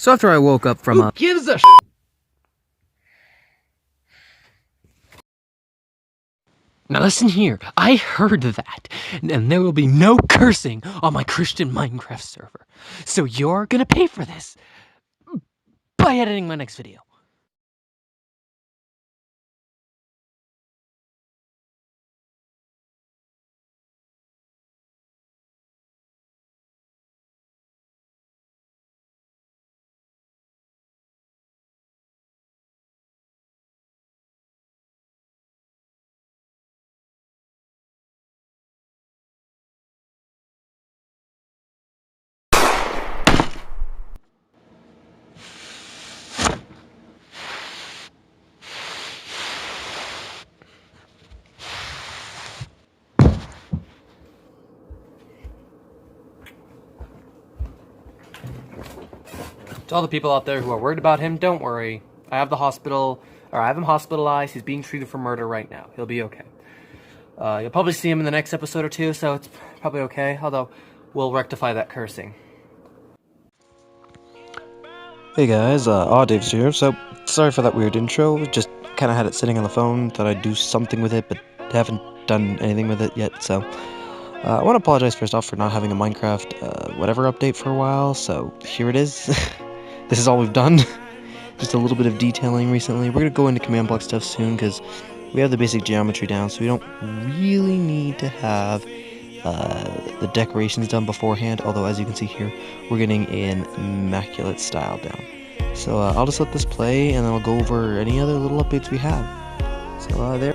So after I woke up from Who gives a Now listen here, I heard that, and there will be no cursing on my Christian Minecraft server. So you're gonna pay for this by editing my next video. To all the people out there who are worried about him, don't worry. I have him hospitalized. He's being treated for murder right now. He'll be okay. You'll probably see him in the next episode or two, so it's probably okay, although we'll rectify that cursing. Hey guys, Dave's here. So, sorry for that weird intro. Just kind of had it sitting on the phone. Thought I'd do something with it, but haven't done anything with it yet. So, I want to apologize first off for not having a Minecraft whatever update for a while. So, here it is. This is all we've done. Just a little bit of detailing recently. We're going to go into command block stuff soon because we have the basic geometry down. So, we don't really need to have the decorations done beforehand, although as you can see here, we're getting an immaculate style down. So I'll just let this play, and then I'll go over any other little updates we have. So there.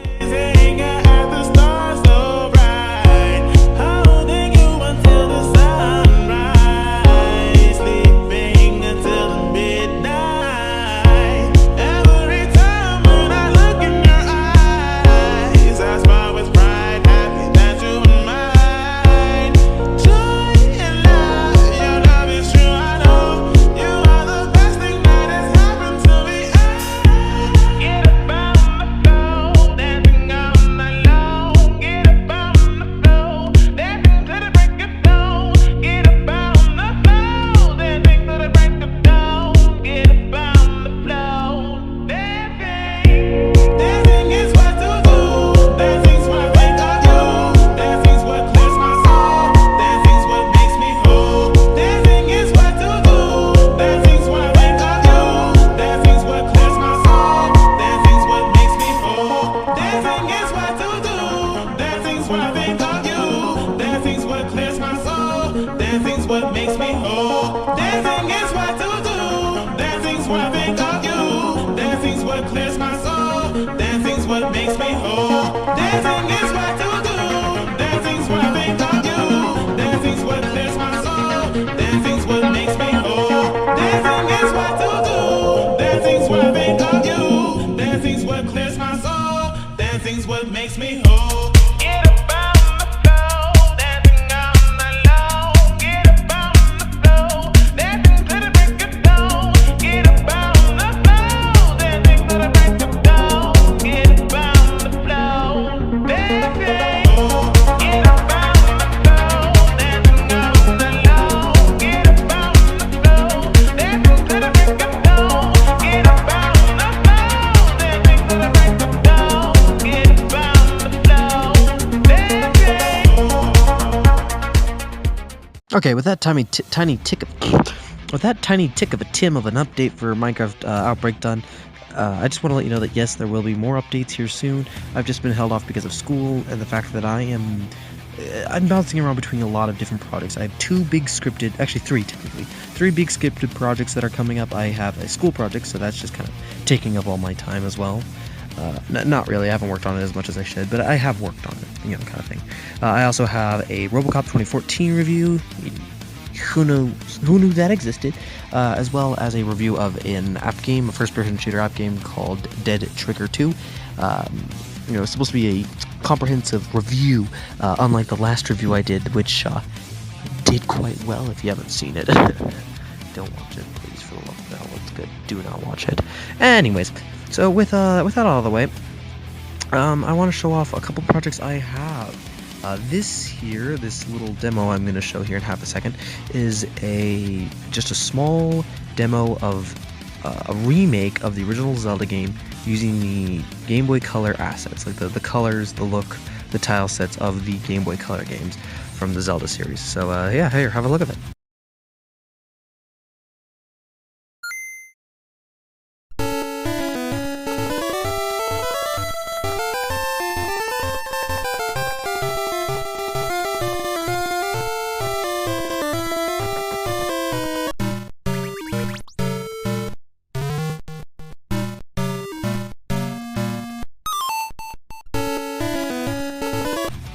Dancing's what makes me whole. Dancing is what to do. Dancing's what I think of you. Dancing's what clears my soul. Dancing's what makes me whole. Dancing is what to do. Dancing's what I think of you. Dancing's what clears my soul. Dancing's what makes me whole. Dancing is what to do. Dancing's what I think of you. Dancing's what clears my soul. Dancing's what makes me whole. Okay, with that tiny tick of a Tim of an update for Minecraft Outbreak done, I just want to let you know that yes, there will be more updates here soon. I've just been held off because of school and the fact that I'm bouncing around between a lot of different projects. I have three big scripted projects that are coming up. I have a school project, so that's just kind of taking up all my time as well. Not really, I haven't worked on it as much as I should, but I have worked on it, you know, kind of thing. I also have a RoboCop 2014 review, who knew that existed, as well as a review of an app game, a first-person shooter app game called Dead Trigger 2. It's supposed to be a comprehensive review, unlike the last review I did, which did quite well. If you haven't seen it, don't watch it, please, for the love of hell, it's good, do not watch it. Anyways, so with that out of the way, I want to show off a couple projects I have. This little demo I'm going to show here in half a second, is just a small demo of a remake of the original Zelda game using the Game Boy Color assets, like the colors, the look, the tile sets of the Game Boy Color games from the Zelda series. So yeah, here, have a look at it.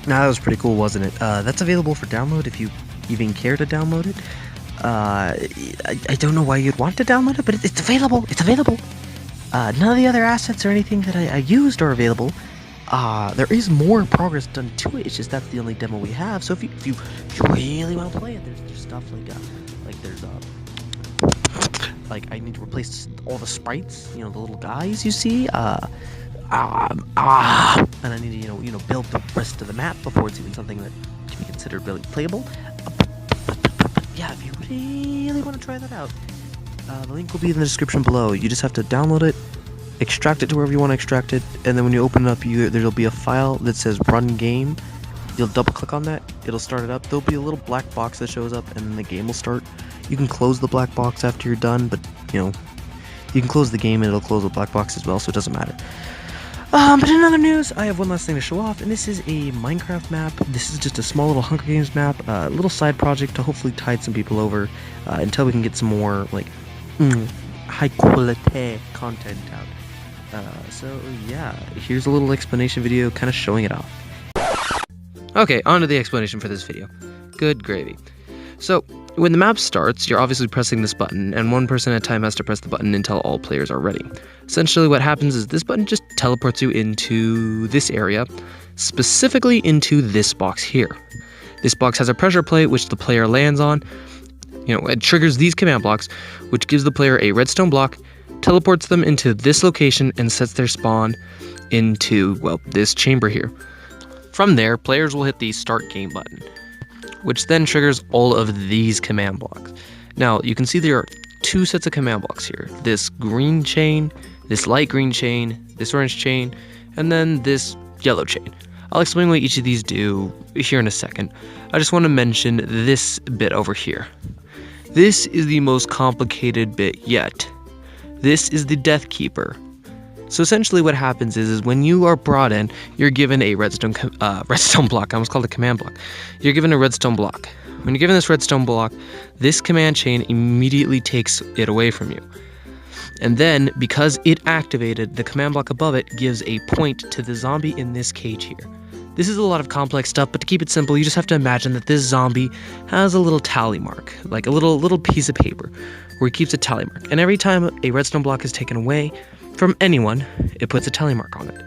Now that was pretty cool, wasn't it? That's available for download if you even care to download it. I don't know why you'd want to download it, but it's available. It's available. None of the other assets or anything that I used are available. There is more progress done to it. It's just that's the only demo we have. So if you really want to play it, there's stuff like I need to replace all the sprites. You know, the little guys you see. And I need to, build the rest of the map before it's even something that can be considered really playable. But yeah, if you really want to try that out, the link will be in the description below. You just have to download it, extract it to wherever you want to extract it, and then when you open it up, there'll be a file that says Run Game. You'll double click on that, it'll start it up. There'll be a little black box that shows up, and then the game will start. You can close the black box after you're done, but you can close the game and it'll close the black box as well, so it doesn't matter. But in other news, I have one last thing to show off, and this is a Minecraft map. This is just a small little Hunger Games map, a little side project to hopefully tide some people over until we can get some more, high quality content out. So yeah, here's a little explanation video kind of showing it off. Okay, on to the explanation for this video. Good gravy. So, when the map starts, you're obviously pressing this button, and one person at a time has to press the button until all players are ready. Essentially what happens is this button just teleports you into this area, specifically into this box here. This box has a pressure plate which the player lands on. It triggers these command blocks, which gives the player a redstone block, teleports them into this location, and sets their spawn into, this chamber here. From there, players will hit the Start Game button, which then triggers all of these command blocks. Now, you can see there are two sets of command blocks here. This green chain, this light green chain, this orange chain, and then this yellow chain. I'll explain what each of these do here in a second. I just want to mention this bit over here. This is the most complicated bit yet. This is the Death Keeper. So essentially what happens is when you are brought in, you're given a redstone block. I almost called it a command block. You're given a redstone block. When you're given this redstone block, this command chain immediately takes it away from you. And then, because it activated, the command block above it gives a point to the zombie in this cage here. This is a lot of complex stuff, but to keep it simple, you just have to imagine that this zombie has a little tally mark, like a little piece of paper, where he keeps a tally mark. And every time a redstone block is taken away from anyone, it puts a tally mark on it.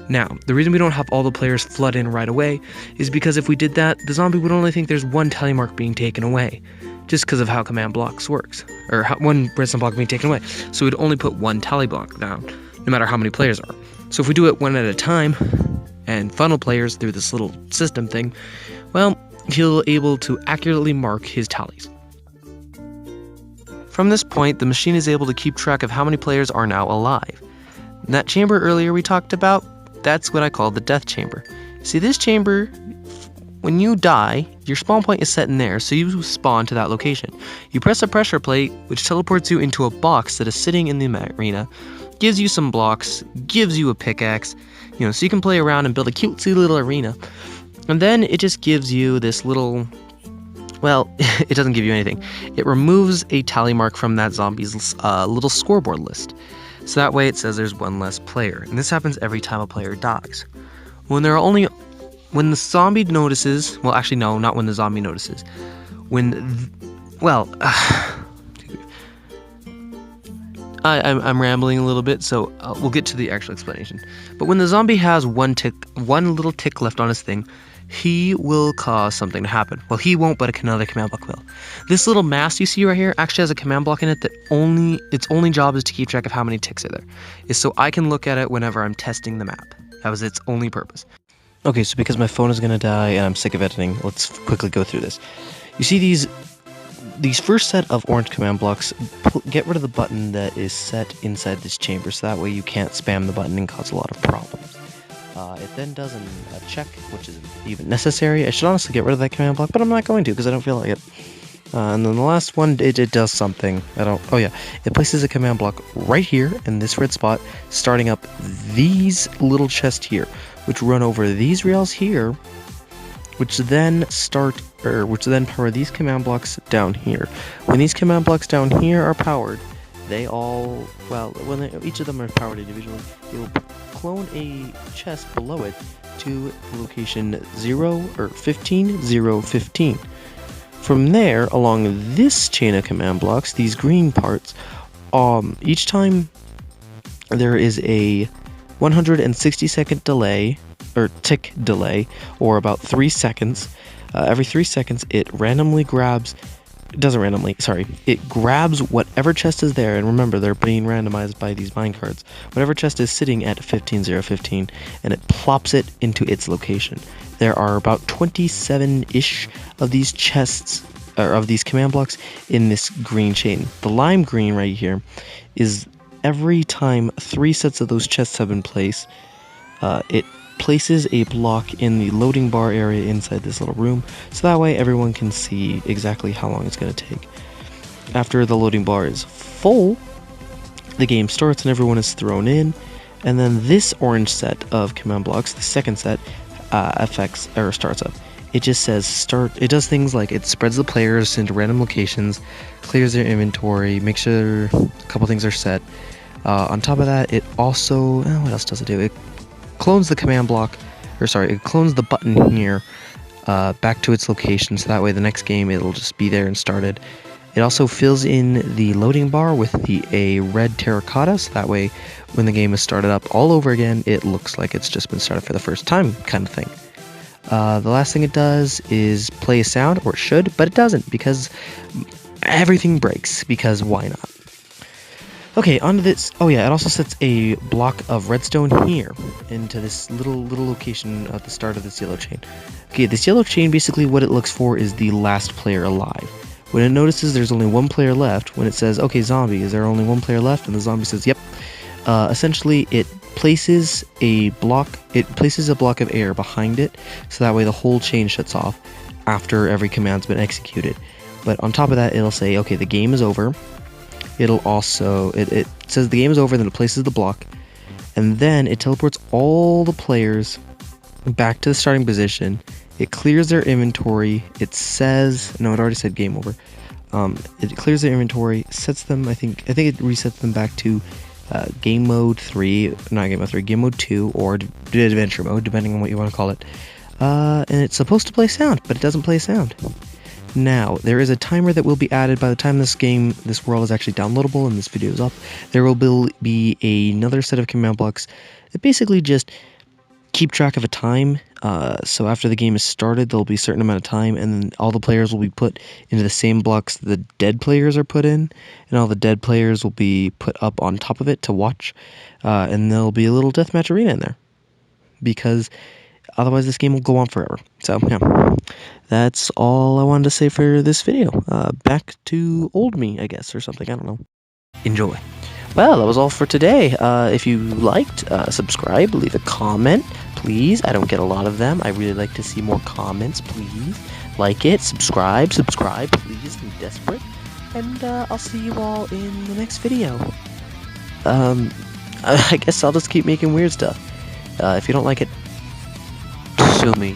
Now, the reason we don't have all the players flood in right away is because if we did that, the zombie would only think there's one tally mark being taken away, just because of how command blocks works, or one redstone block being taken away. So we'd only put one tally block down, no matter how many players are. So if we do it one at a time, and funnel players through this little system thing, he'll able to accurately mark his tallies. From this point, the machine is able to keep track of how many players are now alive. In that chamber earlier we talked about, that's what I call the death chamber. See, this chamber, when you die, your spawn point is set in there, so you spawn to that location. You press a pressure plate, which teleports you into a box that is sitting in the arena, gives you some blocks, gives you a pickaxe, so you can play around and build a cutesy little arena. And then it just gives you this little... it doesn't give you anything. It removes a tally mark from that zombie's little scoreboard list. So that way it says there's one less player. And this happens every time a player dies. When the zombie notices... Well, actually, no, not when the zombie notices. I'm rambling a little bit, so we'll get to the actual explanation. But when the zombie has one little tick left on his thing, he will cause something to happen. Well, he won't, but another command block will. This little mask you see right here actually has a command block in it that its only job is to keep track of how many ticks are there. Is so I can look at it whenever I'm testing the map. That was its only purpose. Okay, so because my phone is gonna die and I'm sick of editing, let's quickly go through this. You see these first set of orange command blocks, get rid of the button that is set inside this chamber, so that way you can't spam the button and cause a lot of problems. It then does a check, which isn't even necessary. I should honestly get rid of that command block, but I'm not going to because I don't feel like it. And then the last one, it does something. Oh yeah, it places a command block right here in this red spot, starting up these little chests here, which run over these rails here, which then power these command blocks down here. When these command blocks down here are powered, they all, each of them are powered individually, it will clone a chest below it to location 15, 0, 15. From there, along this chain of command blocks, these green parts, each time there is a 160-second delay, or tick delay, or about 3 seconds. Every 3 seconds, it grabs whatever chest is there, and remember, they're being randomized by these minecarts. Whatever chest is sitting at 15, 0, 15, and it plops it into its location. There are about 27-ish of these chests, or of these command blocks in this green chain. The lime green right here is every time 3 sets of those chests have been placed, it places a block in the loading bar area inside this little room, so that way everyone can see exactly how long it's going to take. After the loading bar is full, the game starts and everyone is thrown in, and then this orange set of command blocks, the second set, starts up. It just says start. It does things like it spreads the players into random locations, clears their inventory, makes sure a couple things are set. On top of that, it also, what else does it do? It clones the command block, it clones the button here back to its location, so that way the next game it'll just be there and started. It also fills in the loading bar with a red terracotta, so that way when the game is started up all over again, it looks like it's just been started for the first time, kind of thing. The last thing it does is play a sound, or it should, but it doesn't, because everything breaks, because why not? Okay, onto this. Oh yeah, it also sets a block of redstone here into this little location at the start of this yellow chain. Okay, this yellow chain, basically what it looks for is the last player alive. When it notices there's only one player left, when it says, okay, zombie, is there only one player left? And the zombie says, yep. Essentially, it places a block of air behind it, so that way the whole chain shuts off after every command's been executed. But on top of that, it'll say, okay, the game is over. It'll also, it says the game is over, then it places the block, and then it teleports all the players back to the starting position. It clears their inventory. It says, no, it already said game over. It clears their inventory, sets them, I think it resets them back to game mode 3, not game mode 3, game mode 2, or adventure mode, depending on what you want to call it. And it's supposed to play sound, but it doesn't play sound. Now, there is a timer that will be added by the time this world is actually downloadable and this video is up. There will be another set of command blocks that basically just keep track of a time. So after the game is started, there'll be a certain amount of time, and then all the players will be put into the same blocks the dead players are put in, and all the dead players will be put up on top of it to watch, and there'll be a little deathmatch arena in there, because otherwise this game will go on forever. So, yeah, that's all I wanted to say for this video. Back to old me, I guess, or something, I don't know. Enjoy. Well, that was all for today. If you liked, subscribe, leave a comment, please. I don't get a lot of them. I really like to see more comments, please. Like it, subscribe, please. I'm desperate. And I'll see you all in the next video. I guess I'll just keep making weird stuff. If you don't like it, sue me.